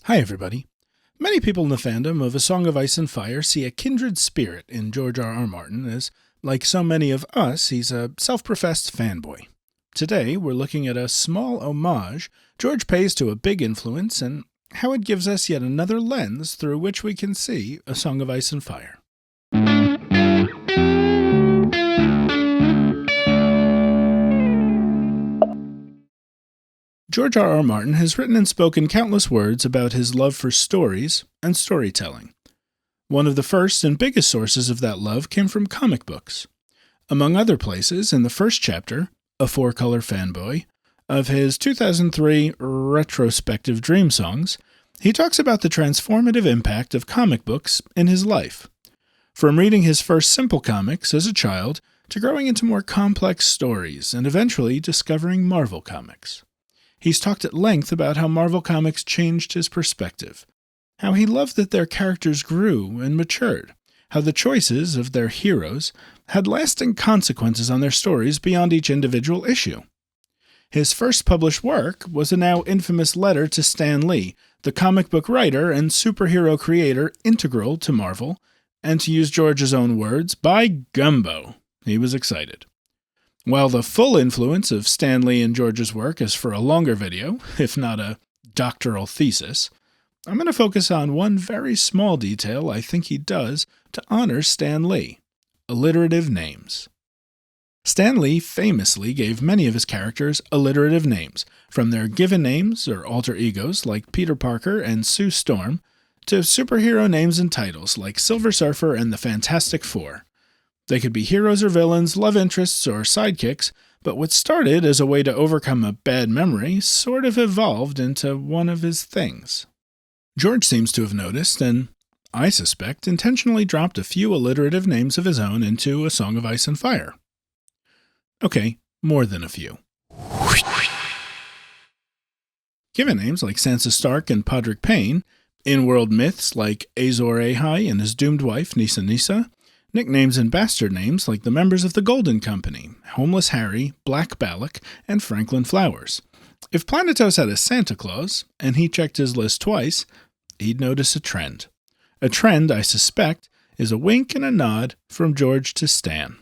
Hi, everybody. Many people in the fandom of A Song of Ice and Fire see a kindred spirit in George R.R. Martin, as, like so many of us, he's a self-professed fanboy. Today, we're looking at a small homage George pays to a big influence and how it gives us yet another lens through which we can see A Song of Ice and Fire. George R.R. Martin has written and spoken countless words about his love for stories and storytelling. One of the first and biggest sources of that love came from comic books. Among other places, in the first chapter, A Four-Color Fanboy, of his 2003 retrospective Dream Songs, he talks about the transformative impact of comic books in his life. From reading his first simple comics as a child to growing into more complex stories and eventually discovering Marvel Comics. He's talked at length about how Marvel Comics changed his perspective, how he loved that their characters grew and matured, how the choices of their heroes had lasting consequences on their stories beyond each individual issue. His first published work was a now infamous letter to Stan Lee, the comic book writer and superhero creator integral to Marvel, and to use George's own words, by gumbo, he was excited. While the full influence of Stan Lee and George's work is for a longer video, if not a doctoral thesis, I'm going to focus on one very small detail I think he does to honor Stan Lee: alliterative names. Stan Lee famously gave many of his characters alliterative names, from their given names or alter egos like Peter Parker and Sue Storm, to superhero names and titles like Silver Surfer and the Fantastic Four. They could be heroes or villains, love interests or sidekicks, but what started as a way to overcome a bad memory sort of evolved into one of his things. George seems to have noticed, and I suspect intentionally dropped a few alliterative names of his own into A Song of Ice and Fire. Okay, more than a few. Given names like Sansa Stark and Podrick Payne, in-world myths like Azor Ahai and his doomed wife Nissa Nissa, nicknames and bastard names like the members of the Golden Company, Homeless Harry, Black Balak, and Franklin Flowers. If Planetos had a Santa Claus, and he checked his list twice, he'd notice a trend. A trend, I suspect, is a wink and a nod from George to Stan.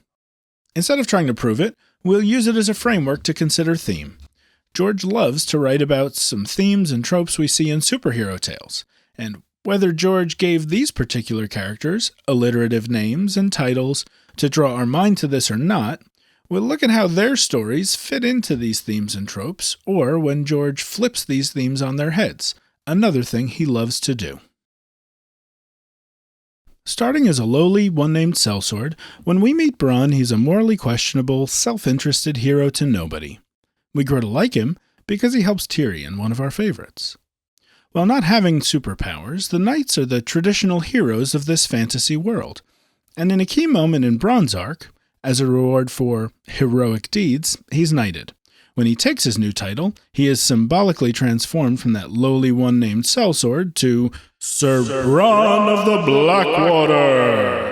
Instead of trying to prove it, we'll use it as a framework to consider theme. George loves to write about some themes and tropes we see in superhero tales, and whether George gave these particular characters alliterative names and titles to draw our mind to this or not, we'll look at how their stories fit into these themes and tropes, or when George flips these themes on their heads, another thing he loves to do. Starting as a lowly, one-named sellsword, when we meet Bronn, he's a morally questionable, self-interested hero to nobody. We grow to like him because he helps Tyrion, one of our favorites. While not having superpowers, the knights are the traditional heroes of this fantasy world, and in a key moment in Bronn's arc, as a reward for heroic deeds, he's knighted. When he takes his new title, he is symbolically transformed from that lowly one-named sellsword to Sir Bronn of the Blackwater.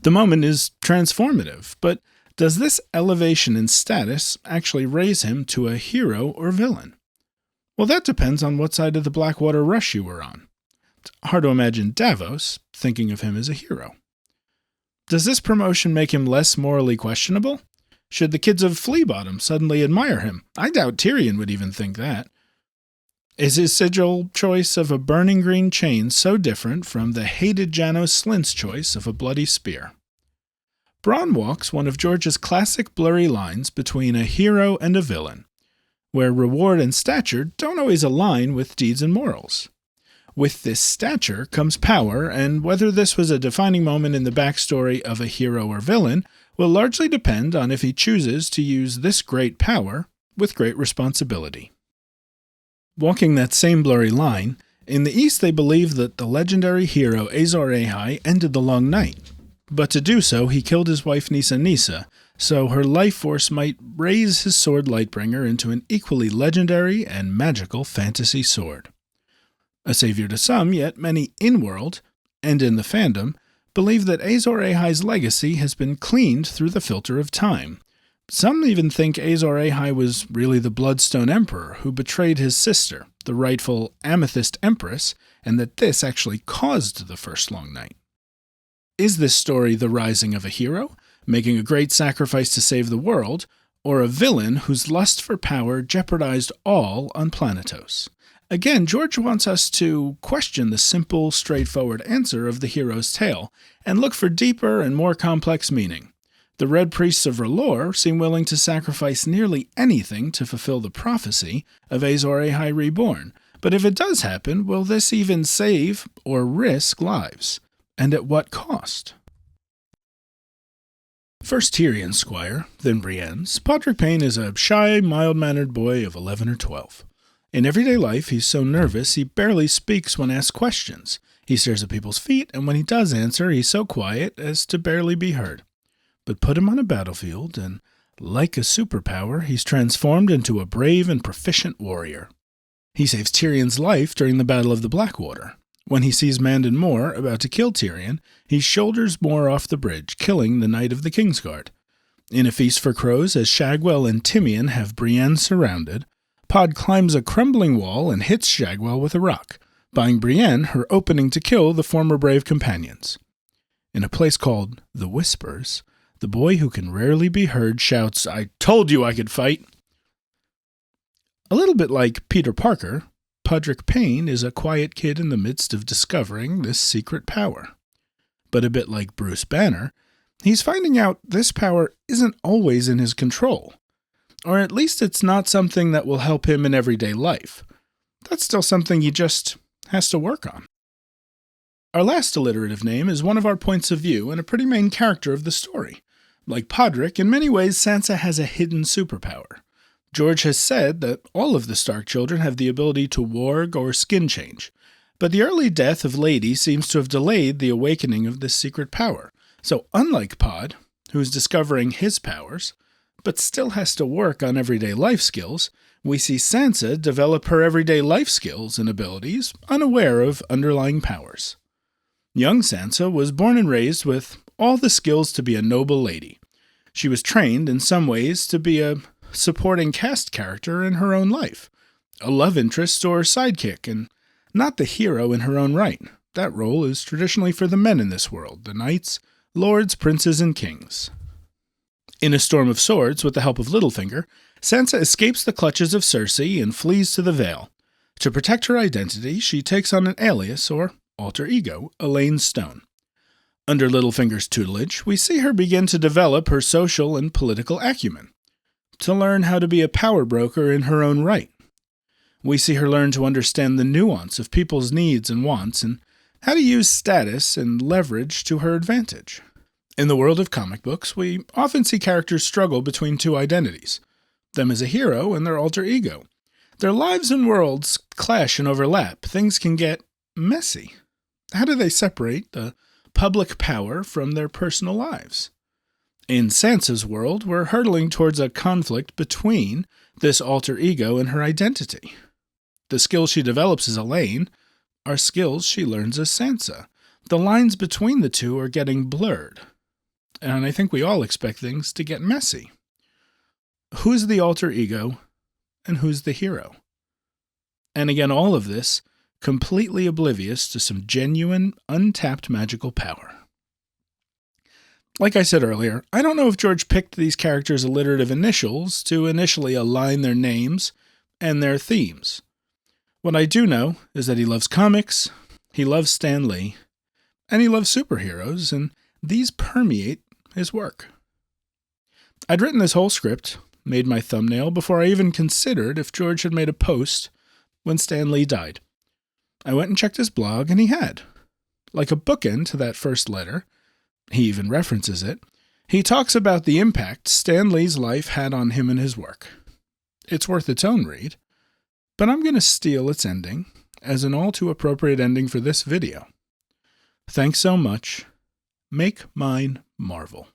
The moment is transformative, but does this elevation in status actually raise him to a hero or villain? Well, that depends on what side of the Blackwater rush you were on. It's hard to imagine Davos thinking of him as a hero. Does this promotion make him less morally questionable? Should the kids of Fleabottom suddenly admire him? I doubt Tyrion would even think that. Is his sigil choice of a burning green chain so different from the hated Janos Slynt's choice of a bloody spear? Bronn walks one of George's classic blurry lines between a hero and a villain, where reward and stature don't always align with deeds and morals. With this stature comes power, and whether this was a defining moment in the backstory of a hero or villain will largely depend on if he chooses to use this great power with great responsibility. Walking that same blurry line, in the East they believe that the legendary hero Azor Ahai ended the Long Night, but to do so he killed his wife Nissa Nissa, so her life force might raise his sword Lightbringer into an equally legendary and magical fantasy sword. A savior to some, yet many in-world, and in the fandom, believe that Azor Ahai's legacy has been cleaned through the filter of time, Some even think Azor Ahai was really the Bloodstone Emperor who betrayed his sister, the rightful Amethyst Empress, and that this actually caused the First Long Night. Is this story the rising of a hero, making a great sacrifice to save the world, or a villain whose lust for power jeopardized all on Planetos? Again, George wants us to question the simple, straightforward answer of the hero's tale and look for deeper and more complex meaning. The Red Priests of R'hllor seem willing to sacrifice nearly anything to fulfill the prophecy of Azor Ahai Reborn, but if it does happen, will this even save or risk lives? And at what cost? First Tyrion's squire, then Brienne's, Podrick Payne is a shy, mild-mannered boy of 11 or 12. In everyday life, he's so nervous he barely speaks when asked questions. He stares at people's feet, and when he does answer, he's so quiet as to barely be heard. But put him on a battlefield, and, like a superpower, he's transformed into a brave and proficient warrior. He saves Tyrion's life during the Battle of the Blackwater. When he sees Mandon Moore about to kill Tyrion, he shoulders Moore off the bridge, killing the Knight of the Kingsguard. In A Feast for Crows, as Shagwell and Timian have Brienne surrounded, Pod climbs a crumbling wall and hits Shagwell with a rock, buying Brienne her opening to kill the former brave companions. In a place called The Whispers, the boy who can rarely be heard shouts, "I told you I could fight!" A little bit like Peter Parker, Podrick Payne is a quiet kid in the midst of discovering this secret power. But a bit like Bruce Banner, he's finding out this power isn't always in his control. Or at least it's not something that will help him in everyday life. That's still something he just has to work on. Our last alliterative name is one of our points of view and a pretty main character of the story. Like Podrick, in many ways Sansa has a hidden superpower. George has said that all of the Stark children have the ability to warg or skin change, but the early death of Lady seems to have delayed the awakening of this secret power. So unlike Pod, who's discovering his powers, but still has to work on everyday life skills, we see Sansa develop her everyday life skills and abilities, unaware of underlying powers. Young Sansa was born and raised with all the skills to be a noble lady. She was trained in some ways to be a supporting cast character in her own life, a love interest or sidekick, and not the hero in her own right. That role is traditionally for the men in this world, the knights, lords, princes, and kings. In A Storm of Swords, with the help of Littlefinger, Sansa escapes the clutches of Cersei and flees to the Vale. To protect her identity, she takes on an alias, or alter ego, Elaine Stone. Under Littlefinger's tutelage, we see her begin to develop her social and political acumen, to learn how to be a power broker in her own right. We see her learn to understand the nuance of people's needs and wants, and how to use status and leverage to her advantage. In the world of comic books, we often see characters struggle between two identities, them as a hero and their alter ego. Their lives and worlds clash and overlap. Things can get messy. How do they separate the public power from their personal lives? In Sansa's world, we're hurtling towards a conflict between this alter ego and her identity. The skills she develops as Elaine are skills she learns as Sansa. The lines between the two are getting blurred. And I think we all expect things to get messy. Who's the alter ego and who's the hero? And again, all of this completely oblivious to some genuine, untapped magical power. Like I said earlier, I don't know if George picked these characters' alliterative initials to initially align their names and their themes. What I do know is that he loves comics, he loves Stan Lee, and he loves superheroes, and these permeate his work. I'd written this whole script, made my thumbnail, before I even considered if George had made a post when Stan Lee died. I went and checked his blog, and he had. Like a bookend to that first letter, he even references it, he talks about the impact Stan Lee's life had on him and his work. It's worth its own read, but I'm going to steal its ending as an all-too-appropriate ending for this video. Thanks so much. Make mine Marvel.